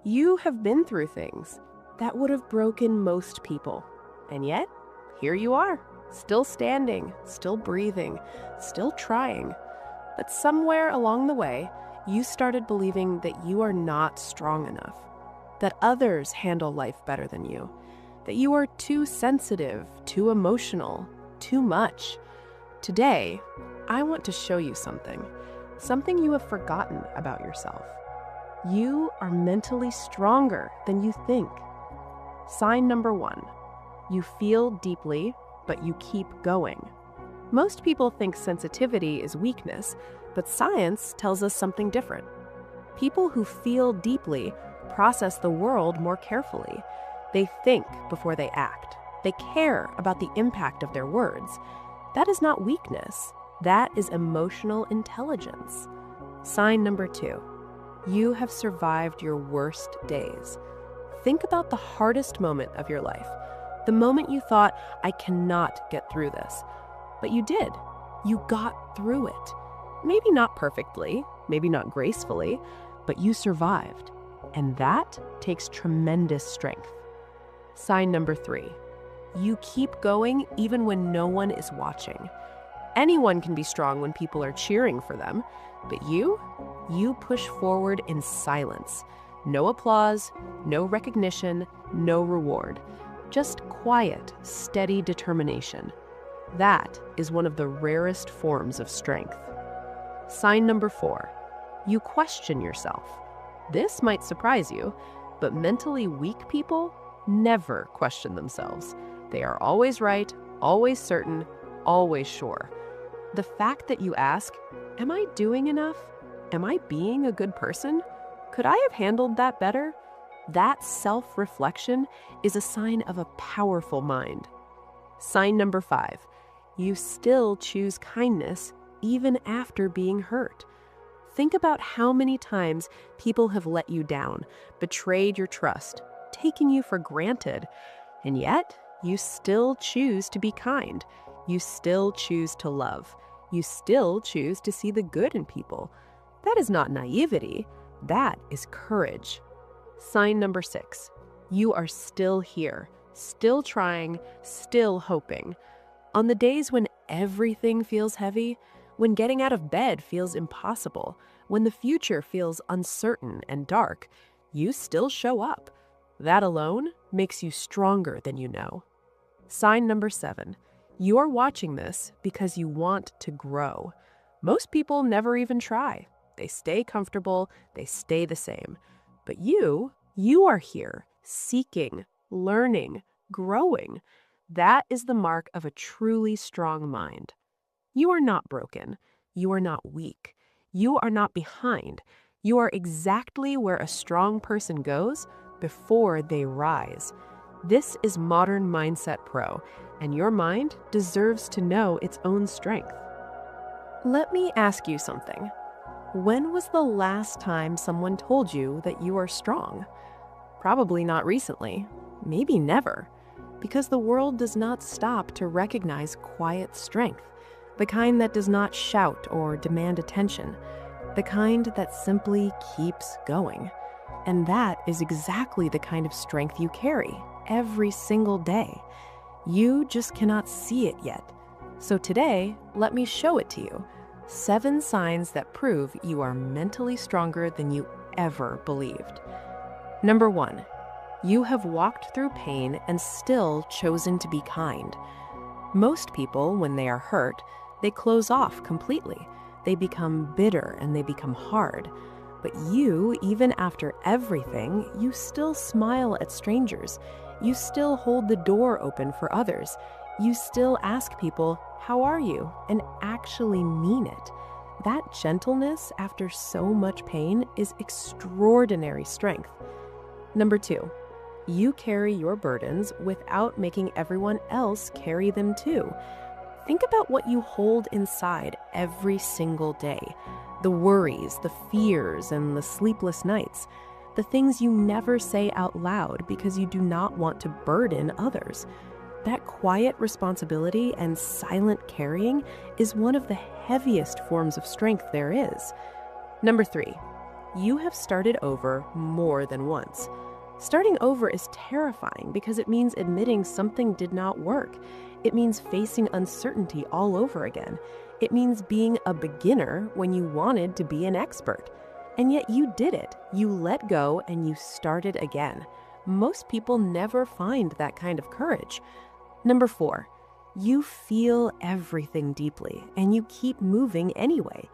You have been through things that would have broken most people. And yet, here you are, still standing, still breathing, still trying. But somewhere along the way, you started believing that you are not strong enough, that others handle life better than you, that you are too sensitive, too emotional, too much. Today, I want to show you something you have forgotten about yourself. You are mentally stronger than you think. Sign number 1, you feel deeply, but you keep going. Most people think sensitivity is weakness, but science tells us something different. People who feel deeply process the world more carefully. They think before they act. They care about the impact of their words. That is not weakness. That is emotional intelligence. Sign number 2, you have survived your worst days. Think about the hardest moment of your life, the moment you thought, I cannot get through this. But you did. You got through it. Maybe not perfectly, maybe not gracefully, but you survived. And that takes tremendous strength. Sign number 3, you keep going even when no one is watching. Anyone can be strong when people are cheering for them, but you push forward in silence. No applause, no recognition, no reward. Just quiet, steady determination. That is one of the rarest forms of strength. Sign number 4, you question yourself. This might surprise you, but mentally weak people never question themselves. They are always right, always certain, always sure. The fact that you ask, am I doing enough? Am I being a good person? Could I have handled that better? That self-reflection is a sign of a powerful mind. Sign number 5, you still choose kindness even after being hurt. Think about how many times people have let you down, betrayed your trust, taken you for granted, and yet you still choose to be kind. You still choose to love. You still choose to see the good in people. That is not naivety. That is courage. Sign number 6, you are still here, still trying, still hoping. On the days when everything feels heavy, when getting out of bed feels impossible, when the future feels uncertain and dark, you still show up. That alone makes you stronger than you know. Sign number 7, you are watching this because you want to grow. Most people never even try. They stay comfortable, they stay the same. But you are here, seeking, learning, growing. That is the mark of a truly strong mind. You are not broken. You are not weak. You are not behind. You are exactly where a strong person goes before they rise. This is Modern Mindset Pro, and your mind deserves to know its own strength. Let me ask you something. When was the last time someone told you that you are strong? Probably not recently, maybe never, because the world does not stop to recognize quiet strength, the kind that does not shout or demand attention, the kind that simply keeps going. And that is exactly the kind of strength you carry every single day. You just cannot see it yet. So today, let me show it to you. 7 signs that prove you are mentally stronger than you ever believed. Number 1, you have walked through pain and still chosen to be kind. Most people, when they are hurt, they close off completely. They become bitter and they become hard. But you, even after everything, you still smile at strangers. You still hold the door open for others. You still ask people, how are you? And actually mean it. That gentleness after so much pain is extraordinary strength. Number 2, you carry your burdens without making everyone else carry them too. Think about what you hold inside every single day. The worries, the fears, and the sleepless nights. The things you never say out loud because you do not want to burden others. That quiet responsibility and silent carrying is one of the heaviest forms of strength there is. Number 3, you have started over more than once. Starting over is terrifying because it means admitting something did not work. It means facing uncertainty all over again. It means being a beginner when you wanted to be an expert. And yet you did it. You let go and you started again. Most people never find that kind of courage. Number 4, you feel everything deeply and you keep moving anyway.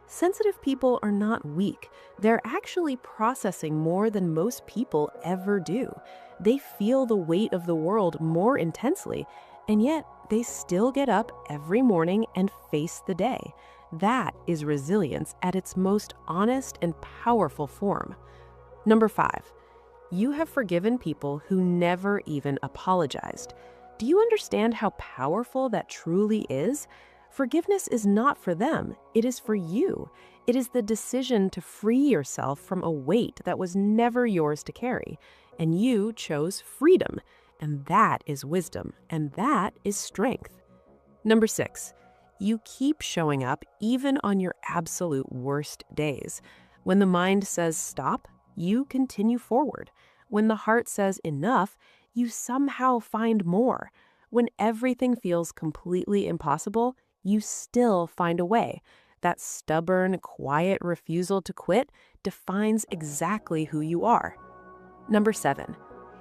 Sensitive people are not weak. They're actually processing more than most people ever do. They feel the weight of the world more intensely, and yet they still get up every morning and face the day. That is resilience at its most honest and powerful form. Number 5, you have forgiven people who never even apologized. Do you understand how powerful that truly is? Forgiveness is not for them, it is for you. It is the decision to free yourself from a weight that was never yours to carry. And you chose freedom, and that is wisdom, and that is strength. Number 6, you keep showing up even on your absolute worst days. When the mind says stop, you continue forward. When the heart says enough, you somehow find more. When everything feels completely impossible, you still find a way. That stubborn, quiet refusal to quit defines exactly who you are. Number 7,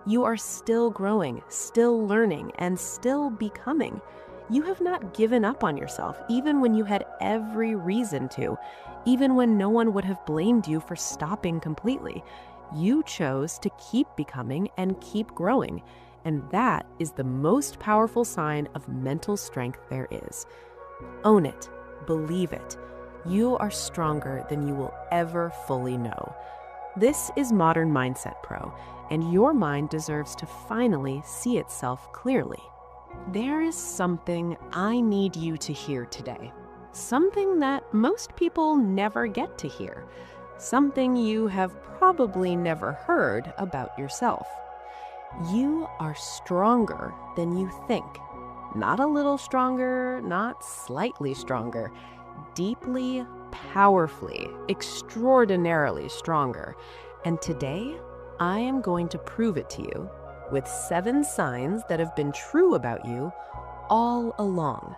you are still growing, still learning, and still becoming. You have not given up on yourself, even when you had every reason to, even when no one would have blamed you for stopping completely. You chose to keep becoming and keep growing, and that is the most powerful sign of mental strength there is. Own it. Believe it. You are stronger than you will ever fully know. This is Modern Mindset Pro, and your mind deserves to finally see itself clearly. There is something I need you to hear today. Something that most people never get to hear. Something you have probably never heard about yourself. You are stronger than you think. Not a little stronger, not slightly stronger. Deeply, powerfully, extraordinarily stronger. And today, I am going to prove it to you with 7 signs that have been true about you all along.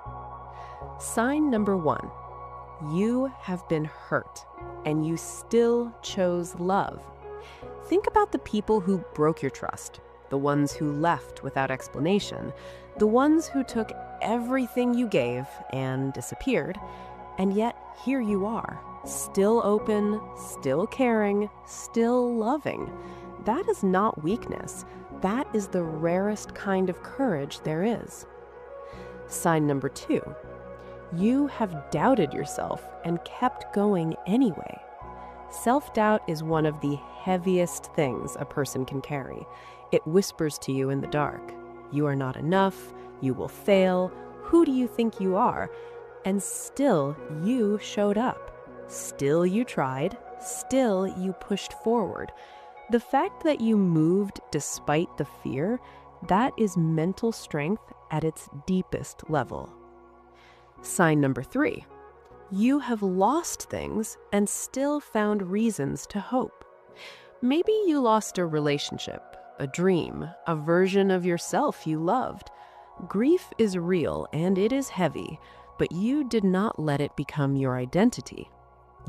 Sign number 1, you have been hurt and you still chose love. Think about the people who broke your trust, the ones who left without explanation, the ones who took everything you gave and disappeared, and yet here you are, still open, still caring, still loving. That is not weakness. That is the rarest kind of courage there is. Sign number 2, you have doubted yourself and kept going anyway. Self-doubt is one of the heaviest things a person can carry. It whispers to you in the dark. You are not enough. You will fail. Who do you think you are? And still, you showed up. Still, you tried. Still, you pushed forward. The fact that you moved despite the fear, that is mental strength at its deepest level. Sign number 3, you have lost things and still found reasons to hope. Maybe you lost a relationship, a dream, a version of yourself you loved. Grief is real and it is heavy, but you did not let it become your identity.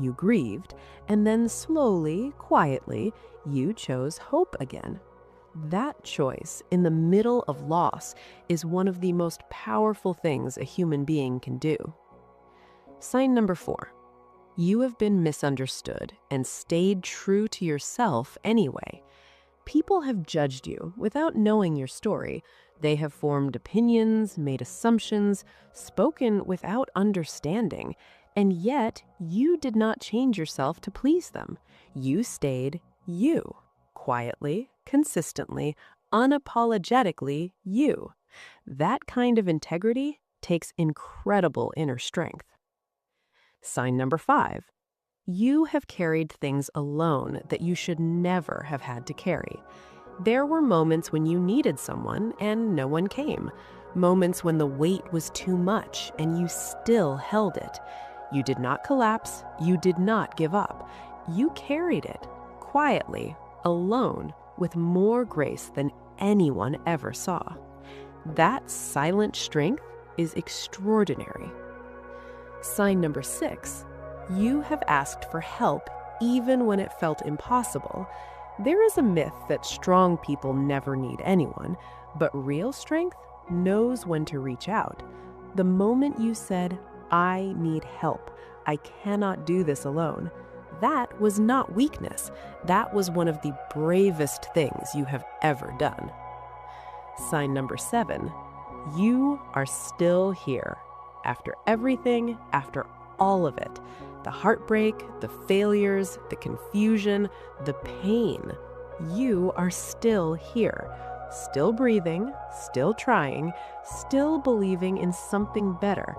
You grieved, and then slowly, quietly, you chose hope again. That choice in the middle of loss is one of the most powerful things a human being can do. Sign number 4, you have been misunderstood and stayed true to yourself anyway. People have judged you without knowing your story. They have formed opinions, made assumptions, spoken without understanding, and yet you did not change yourself to please them. You stayed you, quietly, consistently, unapologetically you. That kind of integrity takes incredible inner strength. Sign number 5, you have carried things alone that you should never have had to carry. There were moments when you needed someone and no one came. Moments when the weight was too much and you still held it. You did not collapse. You did not give up. You carried it, quietly, alone, with more grace than anyone ever saw. That silent strength is extraordinary. Sign number 6, you have asked for help even when it felt impossible. There is a myth that strong people never need anyone, but real strength knows when to reach out. The moment you said, "I need help, I cannot do this alone," that was not weakness. That was one of the bravest things you have ever done. Sign number 7, you are still here. After everything, after all of it, the heartbreak, the failures, the confusion, the pain, you are still here, still breathing, still trying, still believing in something better.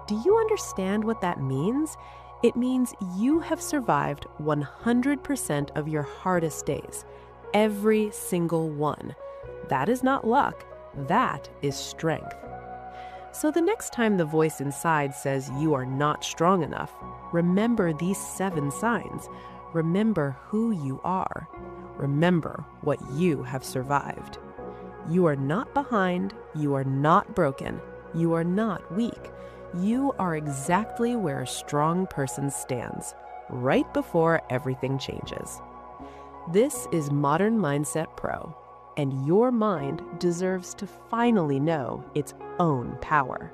Do you understand what that means? It means you have survived 100% of your hardest days, every single one. That is not luck, that is strength. So the next time the voice inside says you are not strong enough, remember these 7 signs. Remember who you are. Remember what you have survived. You are not behind, you are not broken, you are not weak. You are exactly where a strong person stands, right before everything changes. This is Modern Mindset Pro, and your mind deserves to finally know its own power.